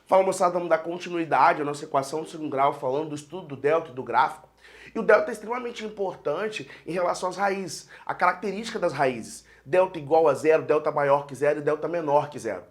Fala, moçada, vamos dar continuidade à nossa equação do segundo grau, falando do estudo do delta e do gráfico. E o delta é extremamente importante em relação às raízes, a característica das raízes. Delta igual a zero, delta maior que zero e delta menor que zero.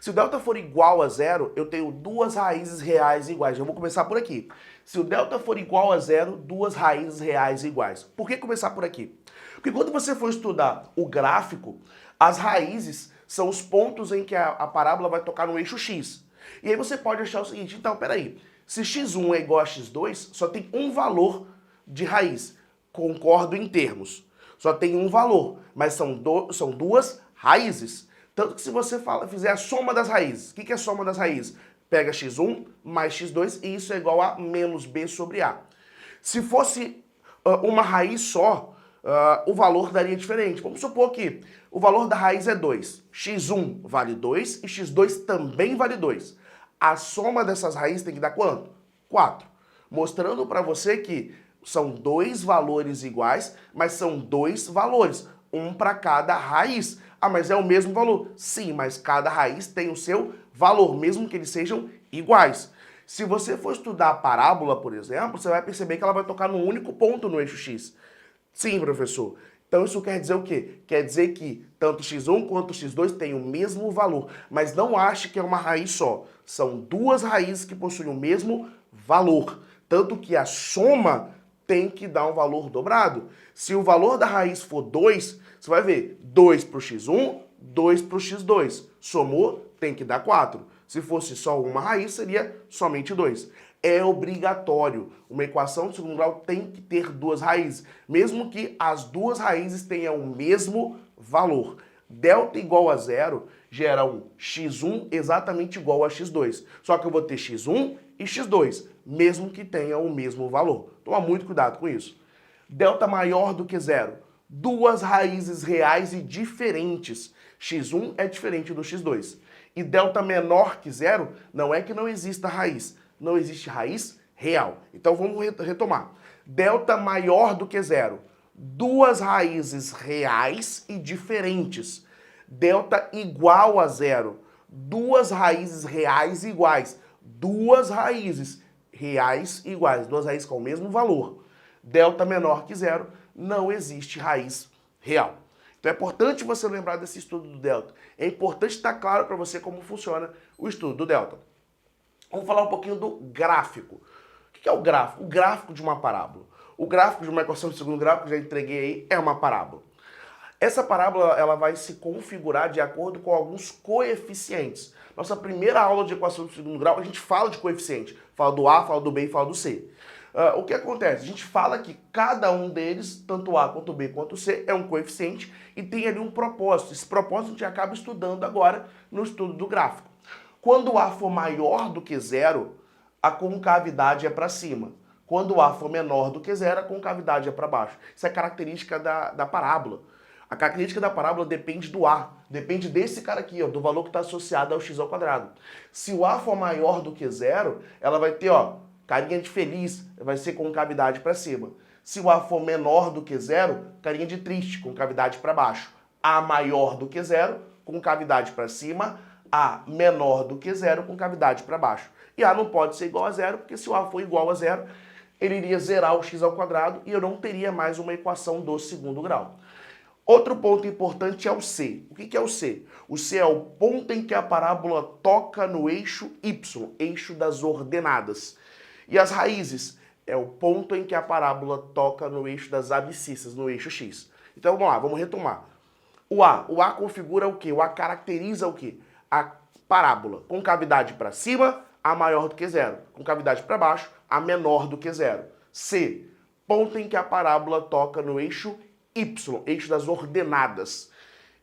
Se o delta for igual a zero, eu tenho duas raízes reais iguais. Eu vou começar por aqui. Se o delta for igual a zero, duas raízes reais iguais. Por que começar por aqui? Porque quando você for estudar o gráfico, as raízes são os pontos em que a parábola vai tocar no eixo x. E aí você pode achar o seguinte, então, peraí, se x1 é igual a x2, só tem um valor de raiz. Concordo em termos. Só tem um valor, mas são duas raízes. Tanto que se você fizer a soma das raízes, o que é a soma das raízes? Pega x1 mais x2 e isso é igual a menos b sobre a. Se fosse uma raiz só, o valor daria diferente. Vamos supor que o valor da raiz é 2. x1 vale 2 e x2 também vale 2. A soma dessas raízes tem que dar quanto? 4. Mostrando para você que são dois valores iguais, mas são dois valores, um para cada raiz. Ah, mas é o mesmo valor? Sim, mas cada raiz tem o seu valor, mesmo que eles sejam iguais. Se você for estudar a parábola, por exemplo, você vai perceber que ela vai tocar num único ponto no eixo x. Sim, professor. Então isso quer dizer o quê? Quer dizer que tanto x1 quanto x2 têm o mesmo valor, mas não ache que é uma raiz só. São duas raízes que possuem o mesmo valor, tanto que a soma tem que dar um valor dobrado. Se o valor da raiz for 2, você vai ver 2 para o x1, 2 para o x2. Somou, tem que dar 4. Se fosse só uma raiz, seria somente 2. É obrigatório. Uma equação de segundo grau tem que ter duas raízes, mesmo que as duas raízes tenham o mesmo valor. Delta igual a zero gera um x1 exatamente igual a x2. Só que eu vou ter x1 e x2, mesmo que tenham o mesmo valor. Toma muito cuidado com isso. Delta maior do que zero. Duas raízes reais e diferentes. x1 é diferente do x2. E delta menor que zero não é que não exista raiz. Não existe raiz real. Então vamos retomar. Delta maior do que zero. Duas raízes reais e diferentes. Delta igual a zero. Duas raízes reais iguais. Duas raízes reais iguais. Duas raízes com o mesmo valor. Delta menor que zero, não existe raiz real. Então é importante você lembrar desse estudo do delta. É importante estar claro para você como funciona o estudo do delta. Vamos falar um pouquinho do gráfico. O que é o gráfico? O gráfico de uma parábola. O gráfico de uma equação de segundo grau, que eu já entreguei aí, é uma parábola. Essa parábola ela vai se configurar de acordo com alguns coeficientes. Nossa primeira aula de equação de segundo grau, a gente fala de coeficiente. Fala do A, fala do B e fala do C. O que acontece? A gente fala que cada um deles, tanto A quanto B quanto C, é um coeficiente e tem ali um propósito. Esse propósito a gente acaba estudando agora no estudo do gráfico. Quando A for maior do que zero, a concavidade é para cima. Quando A for menor do que zero, a concavidade é para baixo. Isso é característica da parábola. A característica da parábola depende do A, depende desse cara aqui, ó, do valor que está associado ao x ao quadrado. Se o A for maior do que zero, ela vai ter, ó, carinha de feliz, vai ser concavidade para cima. Se o A for menor do que zero, carinha de triste, concavidade para baixo. A maior do que zero, concavidade para cima. A menor do que zero, concavidade para baixo. E A não pode ser igual a zero, porque se o A for igual a zero, ele iria zerar o x ao quadrado e eu não teria mais uma equação do segundo grau. Outro ponto importante é o C. O que é o C? O C é o ponto em que a parábola toca no eixo Y, eixo das ordenadas. E as raízes é o ponto em que a parábola toca no eixo das abscissas, no eixo X. Então vamos lá, vamos retomar. O A configura o quê? O A caracteriza o quê? A parábola. Concavidade para cima, A maior do que zero. Concavidade para baixo, A menor do que zero. C, ponto em que a parábola toca no eixo Y, eixo das ordenadas.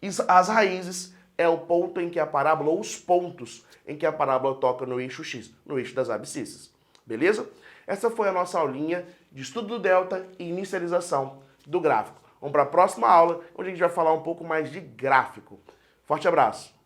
E as raízes é o ponto em que a parábola, ou os pontos em que a parábola toca no eixo X, no eixo das abscissas. Beleza? Essa foi a nossa aulinha de estudo do delta e inicialização do gráfico. Vamos para a próxima aula, onde a gente vai falar um pouco mais de gráfico. Forte abraço!